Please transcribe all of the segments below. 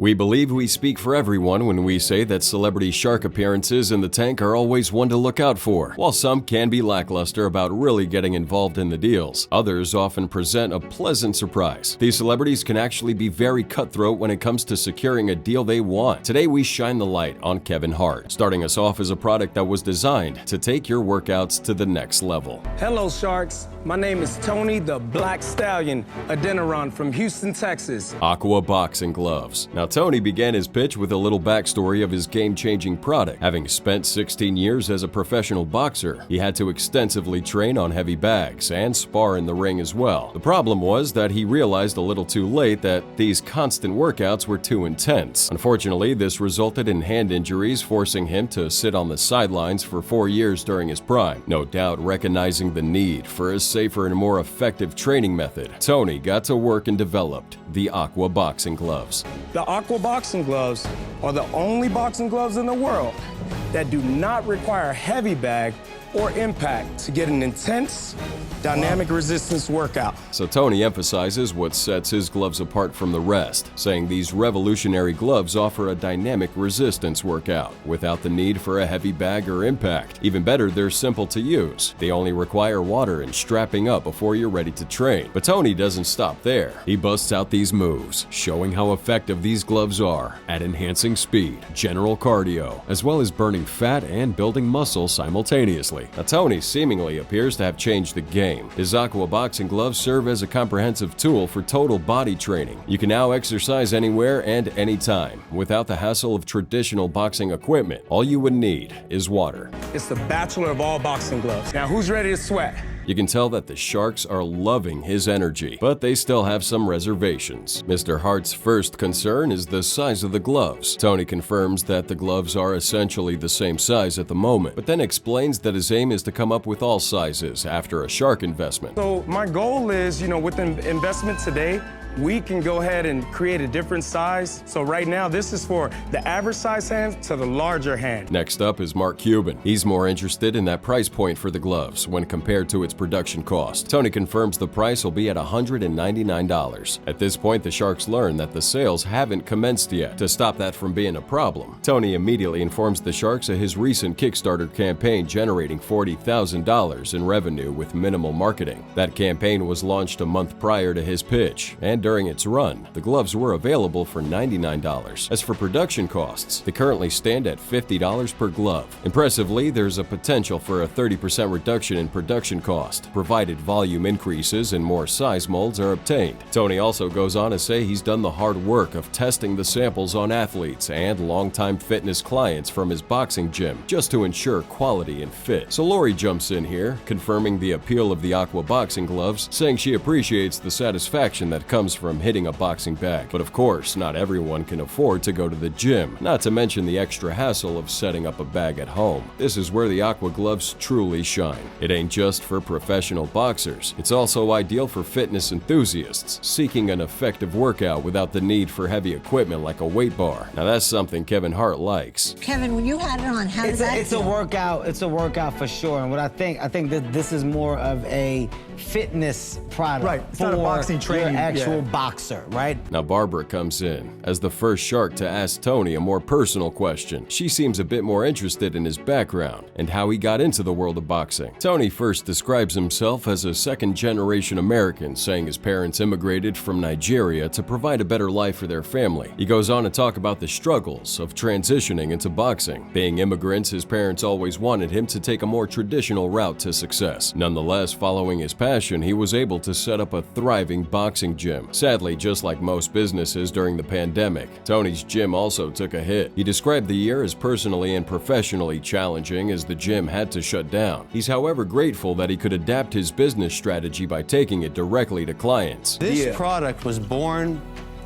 We believe we speak for everyone when we say that celebrity shark appearances in the tank are always one to look out for. While some can be lackluster about really getting involved in the deals, others often present a pleasant surprise. These celebrities can actually be very cutthroat when it comes to securing a deal they want. Today we shine the light on Kevin Hart, starting us off as a product that was designed to take your workouts to the next level. Hello, Sharks. My name is Tony the Black Stallion Adeniran from Houston, Texas. Aqua Boxing Gloves. Now, Tony began his pitch with a little backstory of his game-changing product. Having spent 16 years as a professional boxer, he had to extensively train on heavy bags and spar in the ring as well. The problem was that he realized a little too late that these constant workouts were too intense. Unfortunately, this resulted in hand injuries, forcing him to sit on the sidelines for 4 years during his prime. No doubt recognizing the need for a safer and more effective training method, Tony got to work and developed the Aqua Boxing Gloves. The Aqua Boxing Gloves are the only boxing gloves in the world that do not require a heavy bag or impact to get an intense, dynamic resistance workout. So Tony emphasizes what sets his gloves apart from the rest, saying these revolutionary gloves offer a dynamic resistance workout without the need for a heavy bag or impact. Even better, they're simple to use. They only require water and strapping up before you're ready to train. But Tony doesn't stop there. He busts out these moves, showing how effective these gloves are at enhancing speed, general cardio, as well as burning fat and building muscle simultaneously. Now, Tony seemingly appears to have changed the game. His Aqua Boxing Gloves serve as a comprehensive tool for total body training. You can now exercise anywhere and anytime without the hassle of traditional boxing equipment. All you would need is water. It's the bachelor of all boxing gloves. Now, who's ready to sweat? You can tell that the Sharks are loving his energy, but they still have some reservations. Mr. Hart's first concern is the size of the gloves. Tony confirms that the gloves are essentially the same size at the moment, but then explains that his aim is to come up with all sizes after a Shark investment. So my goal is, with an investment today, we can go ahead and create a different size. So right now, this is for the average size hand to the larger hand. Next up is Mark Cuban. He's more interested in that price point for the gloves when compared to its production cost. Tony confirms the price will be at $199. At this point, the Sharks learn that the sales haven't commenced yet. To stop that from being a problem, Tony immediately informs the Sharks of his recent Kickstarter campaign generating $40,000 in revenue with minimal marketing. That campaign was launched a month prior to his pitch, and during its run, the gloves were available for $99. As for production costs, they currently stand at $50 per glove. Impressively, there's a potential for a 30% reduction in production cost, provided volume increases and more size molds are obtained. Tony also goes on to say he's done the hard work of testing the samples on athletes and longtime fitness clients from his boxing gym just to ensure quality and fit. So Lori jumps in here, confirming the appeal of the Aqua Boxing Gloves, saying she appreciates the satisfaction that comes from hitting a boxing bag. But of course, not everyone can afford to go to the gym, not to mention the extra hassle of setting up a bag at home. This is where the Aqua Gloves truly shine. It ain't just for professional boxers, it's also ideal for fitness enthusiasts seeking an effective workout without the need for heavy equipment like a weight bar. Now that's something Kevin Hart likes. Kevin, when you had it on, how did that It's a workout. It's a workout for sure. And what I think that this is more of a fitness product. Right. It's not a boxing training. Your actual boxer, right? Now Barbara comes in as the first Shark to ask Tony a more personal question. She seems a bit more interested in his background and how he got into the world of boxing. Tony first describes himself as a second-generation American, saying his parents immigrated from Nigeria to provide a better life for their family. He goes on to talk about the struggles of transitioning into boxing. Being immigrants, his parents always wanted him to take a more traditional route to success. Nonetheless, following his passion, he was able to set up a thriving boxing gym. Sadly, just like most businesses during the pandemic, Tony's gym also took a hit. He described the year as personally and professionally challenging as the gym had to shut down. He's however grateful that he could adapt his business strategy by taking it directly to clients. This product was born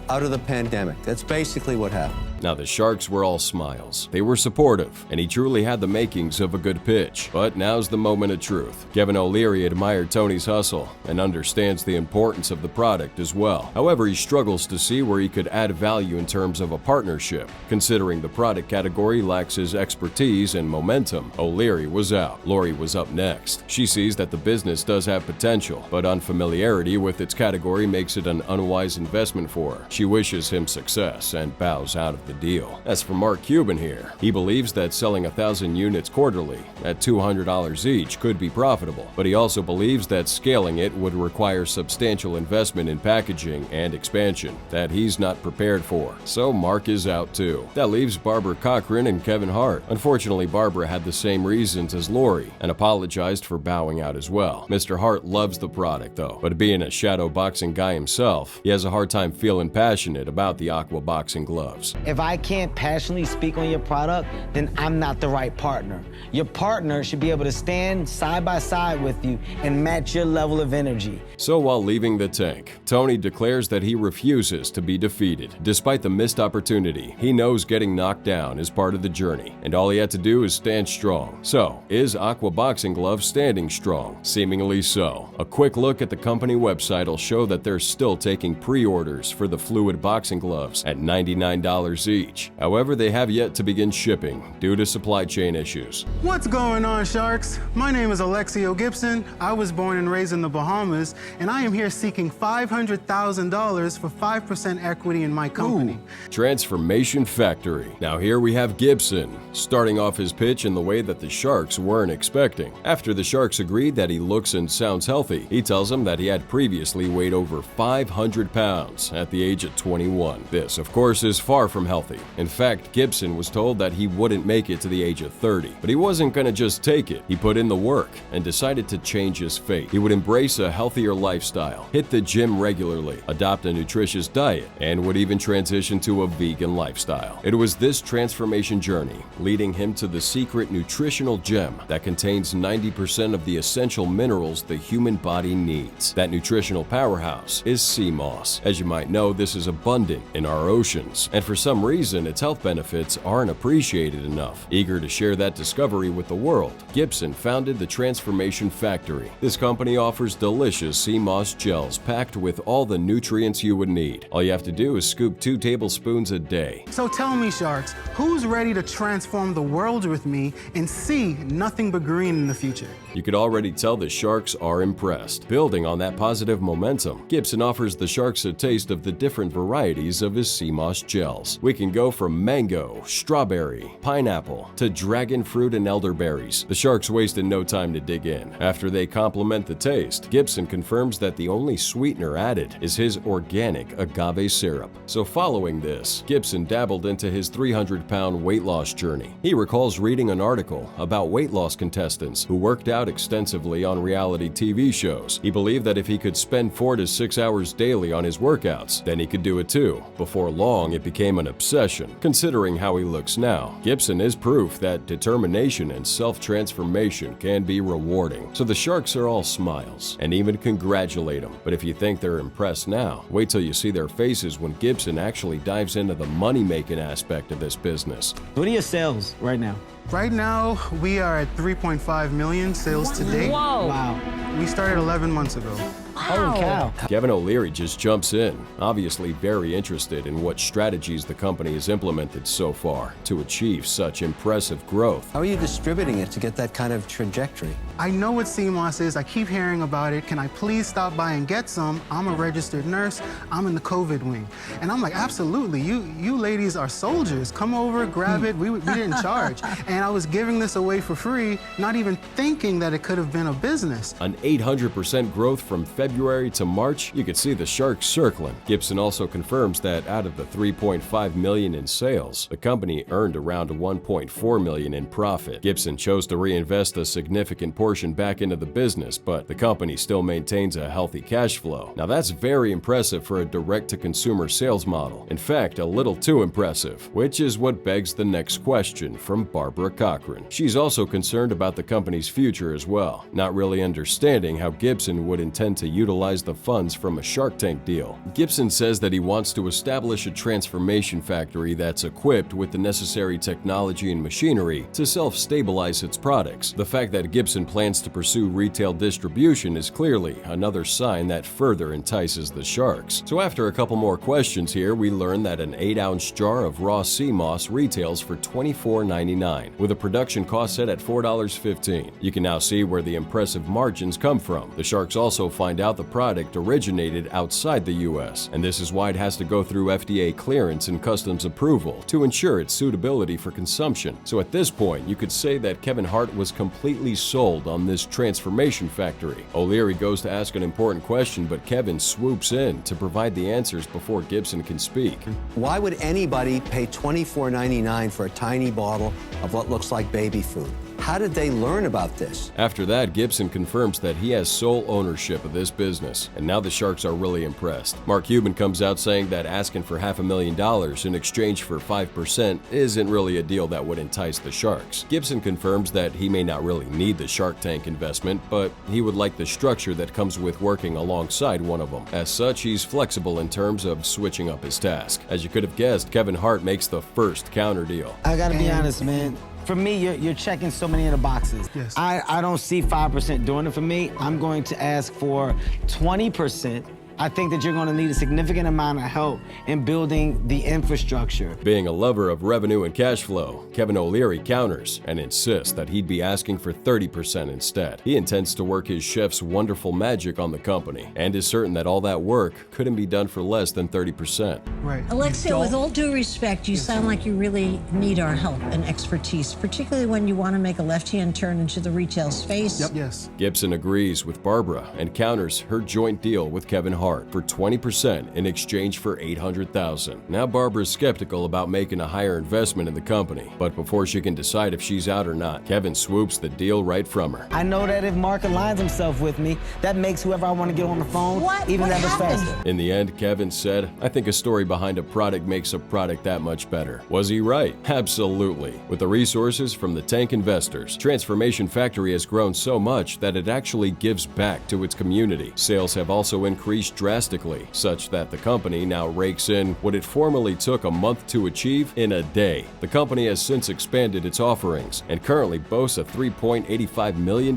out of the pandemic. That's basically what happened. Now the Sharks were all smiles. They were supportive, and he truly had the makings of a good pitch. But now's the moment of truth. Kevin O'Leary admired Tony's hustle and understands the importance of the product as well. However, he struggles to see where he could add value in terms of a partnership. Considering the product category lacks his expertise and momentum, O'Leary was out. Lori was up next. She sees that the business does have potential, but unfamiliarity with its category makes it an unwise investment for her. She wishes him success and bows out of the deal. As for Mark Cuban here, he believes that selling 1,000 units quarterly at $200 each could be profitable, but he also believes that scaling it would require substantial investment in packaging and expansion that he's not prepared for. So Mark is out too. That leaves Barbara Cochran and Kevin Hart. Unfortunately, Barbara had the same reasons as Lori and apologized for bowing out as well. Mr. Hart loves the product though, but being a shadow boxing guy himself, he has a hard time feeling passionate about the Aqua Boxing Gloves. If I can't passionately speak on your product, then I'm not the right partner. Your partner should be able to stand side by side with you and match your level of energy. So while leaving the tank, Tony declares that he refuses to be defeated. Despite the missed opportunity, he knows getting knocked down is part of the journey, and all he had to do is stand strong. So, is Aqua Boxing Glove standing strong? Seemingly so. A quick look at the company website will show that they're still taking pre-orders for the fluid boxing gloves at $99 each. However, they have yet to begin shipping due to supply chain issues. What's going on, Sharks? My name is Alexio Gibson. I was born and raised in the Bahamas, and I am here seeking $500,000 for 5% equity in my company. Transformation Factory. Now here we have Gibson, starting off his pitch in the way that the Sharks weren't expecting. After the Sharks agreed that he looks and sounds healthy, he tells them that he had previously weighed over 500 pounds at the age of 21. This, of course, is far from healthy. In fact, Gibson was told that he wouldn't make it to the age of 30, but he wasn't going to just take it. He put in the work and decided to change his fate. He would embrace a healthier lifestyle, hit the gym regularly, adopt a nutritious diet, and would even transition to a vegan lifestyle. It was this transformation journey leading him to the secret nutritional gem that contains 90% of the essential minerals the human body needs. That nutritional powerhouse is sea moss. As you might know, this is abundant in our oceans, and for some reason its health benefits aren't appreciated enough. Eager to share that discovery with the world, Gibson founded the Transformation Factory. This company offers delicious sea moss gels packed with all the nutrients you would need. All you have to do is scoop 2 tablespoons a day. So tell me, Sharks, who's ready to transform the world with me and see nothing but green in the future? You could already tell the Sharks are impressed. Building on that positive momentum, Gibson offers the Sharks a taste of the different varieties of his sea moss gels. We can go from mango, strawberry, pineapple, to dragon fruit and elderberries. The Sharks wasted no time to dig in. After they compliment the taste, Gibson confirms that the only sweetener added is his organic agave syrup. So following this, Gibson dabbled into his 300-pound weight loss journey. He recalls reading an article about weight loss contestants who worked out extensively on reality TV shows. He believed that if he could spend 4 to 6 hours daily on his workouts, then he could do it too. Before long, it became an obsession. Considering how he looks now, Gibson is proof that determination and self-transformation can be rewarding. So the Sharks are all smiles and even congratulate him. But if you think they're impressed now, wait till you see their faces when Gibson actually dives into the money-making aspect of this business. What are your sales right now? Right now, we are at 3.5 million sales to date. Whoa. Wow. We started 11 months ago. Holy cow. Kevin O'Leary just jumps in, obviously very interested in what strategies the company has implemented so far to achieve such impressive growth. How are you distributing it to get that kind of trajectory? I know what sea moss is. I keep hearing about it. Can I please stop by and get some? I'm a registered nurse. I'm in the COVID wing. And I'm like, absolutely. You ladies are soldiers. Come over, grab it. We didn't charge. And I was giving this away for free, not even thinking that it could have been a business. An 800% growth from February to March. You could see the Sharks circling. Gibson also confirms that out of the $3.5 million in sales, the company earned around $1.4 million in profit. Gibson chose to reinvest a significant portion back into the business, but the company still maintains a healthy cash flow. Now that's very impressive for a direct-to-consumer sales model. In fact, a little too impressive, which is what begs the next question from Barbara Cochran. She's also concerned about the company's future as well, not really understanding how Gibson would intend to utilize the funds from a Shark Tank deal. Gibson says that he wants to establish a transformation factory that's equipped with the necessary technology and machinery to self-stabilize its products. The fact that Gibson plans to pursue retail distribution is clearly another sign that further entices the sharks. So after a couple more questions here, we learn that an 8-ounce jar of raw sea moss retails for $24.99, with a production cost set at $4.15. You can now see where the impressive margins come from. The sharks also find out the product originated outside the U.S., and this is why it has to go through FDA clearance and customs approval to ensure its suitability for consumption. So at this point, you could say that Kevin Hart was completely sold on this transformation factory. O'Leary goes to ask an important question, but Kevin swoops in to provide the answers before Gibson can speak. Why would anybody pay $24.99 for a tiny bottle of what looks like baby food? How did they learn about this? After that, Gibson confirms that he has sole ownership of this business, and now the Sharks are really impressed. Mark Cuban comes out saying that asking for $500,000 in exchange for 5% isn't really a deal that would entice the Sharks. Gibson confirms that he may not really need the Shark Tank investment, but he would like the structure that comes with working alongside one of them. As such, he's flexible in terms of switching up his task. As you could have guessed, Kevin Hart makes the first counter deal. I gotta be honest, man. For me, you're checking so many of the boxes. Yes. I don't see 5% doing it for me. I'm going to ask for 20%. I think that you're going to need a significant amount of help in building the infrastructure. Being a lover of revenue and cash flow, Kevin O'Leary counters and insists that he'd be asking for 30% instead. He intends to work his chef's wonderful magic on the company and is certain that all that work couldn't be done for less than 30%. Right. Alexia, with all due respect, you sound like you really need our help and expertise, particularly when you want to make a left-hand turn into the retail space. Yep. Yes. Gibson agrees with Barbara and counters her joint deal with Kevin Hart for 20% in exchange for $800,000. Now Barbara's skeptical about making a higher investment in the company, but before she can decide if she's out or not, Kevin swoops the deal right from her. I know that if Mark aligns himself with me, that makes whoever I want to get on the phone even that much faster. In the end, Kevin said, "I think a story behind a product makes a product that much better." Was he right? Absolutely. With the resources from the Tank investors, Transformation Factory has grown so much that it actually gives back to its community. Sales have also increased drastically, such that the company now rakes in what it formerly took a month to achieve in a day. The company has since expanded its offerings and currently boasts a $3.85 million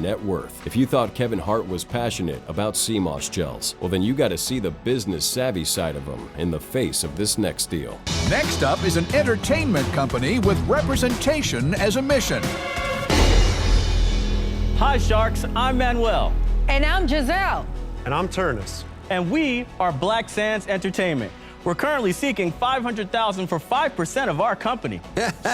net worth. If you thought Kevin Hart was passionate about sea moss gels, well then you got to see the business savvy side of him in the face of this next deal. Next up is an entertainment company with representation as a mission. Hi Sharks, I'm Manuel. And I'm Giselle. And I'm Turnus. And we are Black Sands Entertainment. We're currently seeking $500,000 for 5% of our company.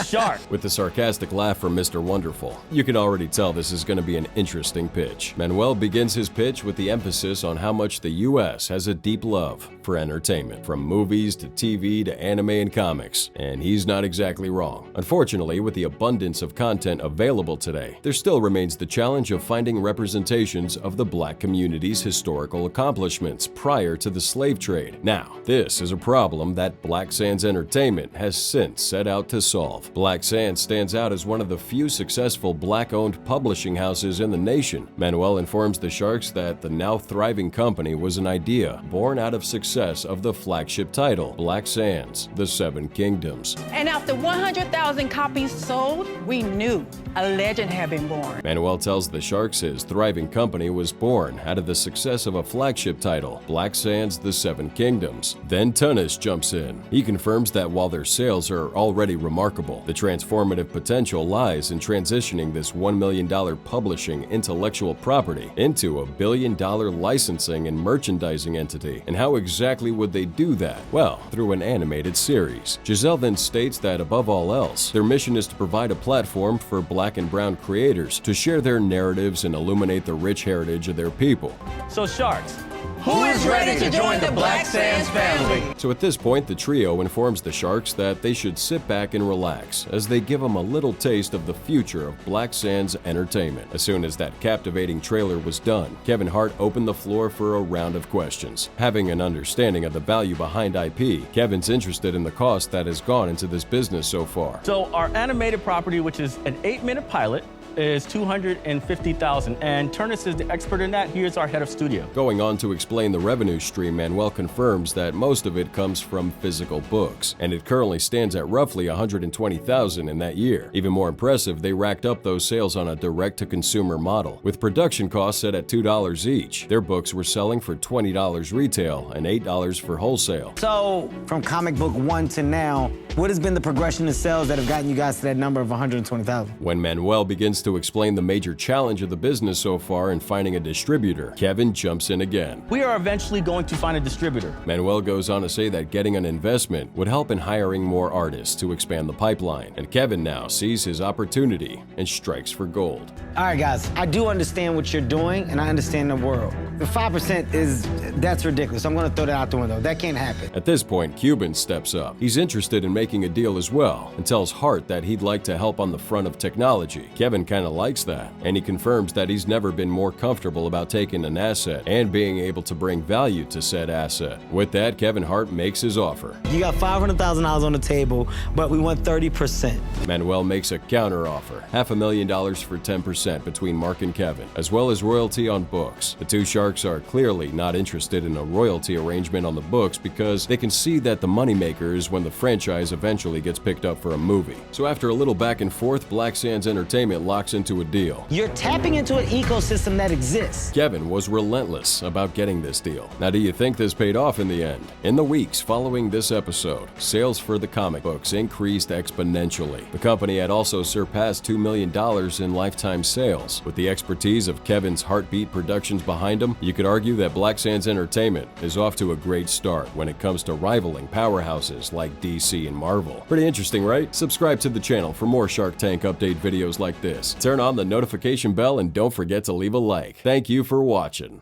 Shark. With the sarcastic laugh from Mr. Wonderful, you can already tell this is going to be an interesting pitch. Manuel begins his pitch with the emphasis on how much the U.S. has a deep love for entertainment, from movies to TV to anime and comics, and he's not exactly wrong. Unfortunately, with the abundance of content available today, there still remains the challenge of finding representations of the Black community's historical accomplishments prior to the slave trade. Now, this is a problem that Black Sands Entertainment has since set out to solve. Black Sands stands out as one of the few successful Black-owned publishing houses in the nation. Manuel informs the Sharks that the now thriving company was an idea born out of success of the flagship title, Black Sands, The Seven Kingdoms. And after 100,000 copies sold, we knew a legend had been born. Manuel tells the Sharks his thriving company was born out of the success of a flagship title, Black Sands, The Seven Kingdoms. Then Turnus jumps in. He confirms that while their sales are already remarkable, the transformative potential lies in transitioning this $1 million publishing intellectual property into a $1 billion licensing and merchandising entity. And how exactly would they do that? Well, through an animated series. Giselle then states that above all else, their mission is to provide a platform for Black and brown creators to share their narratives and illuminate the rich heritage of their people. So Sharks, Who is ready to join the Black Sands family? So at this point, the trio informs the Sharks that they should sit back and relax as they give them a little taste of the future of Black Sands Entertainment. As soon as that captivating trailer was done, Kevin Hart opened the floor for a round of questions. Having an understanding of the value behind IP, Kevin's interested in the cost that has gone into this business so far. So our animated property, which is an 8-minute pilot, is $250,000, and Turnus is the expert in that. Here's our head of studio. Going on to explain the revenue stream, Manuel confirms that most of it comes from physical books, and it currently stands at roughly 120,000 in that year. Even more impressive, they racked up those sales on a direct-to-consumer model, with production costs set at $2 each. Their books were selling for $20 retail and $8 for wholesale. So, from comic book 1 to now, what has been the progression in sales that have gotten you guys to that number of 120,000? When Manuel begins to explain the major challenge of the business so far in finding a distributor, Kevin jumps in again. We are eventually going to find a distributor. Manuel goes on to say that getting an investment would help in hiring more artists to expand the pipeline, and Kevin now sees his opportunity and strikes for gold. All right, guys, I do understand what you're doing, and I understand the world. The 5% that's ridiculous. I'm gonna throw that out the window. That can't happen. At this point, Cuban steps up. He's interested in making a deal as well, and tells Hart that he'd like to help on the front of technology. Kevin kinda likes that, and he confirms that he's never been more comfortable about taking an asset and being able to bring value to said asset. With that, Kevin Hart makes his offer. You got $500,000 on the table, but we want 30%. Manuel makes a counter offer, $500,000 for 10% between Mark and Kevin, as well as royalty on books. The two sharks are clearly not interested in a royalty arrangement on the books because they can see that the moneymaker is when the franchise eventually gets picked up for a movie. So after a little back and forth, Black Sands Entertainment locks into a deal. You're tapping into an ecosystem that exists. Kevin was relentless about getting this deal. Now, do you think this paid off in the end? In the weeks following this episode, sales for the comic books increased exponentially. The company had also surpassed $2 million in lifetime sales. With the expertise of Kevin's Heartbeat Productions behind him, you could argue that Black Sands Entertainment is off to a great start when it comes to rivaling powerhouses like DC and Marvel. Pretty interesting, right? Subscribe to the channel for more Shark Tank update videos like this. Turn on the notification bell and don't forget to leave a like. Thank you for watching.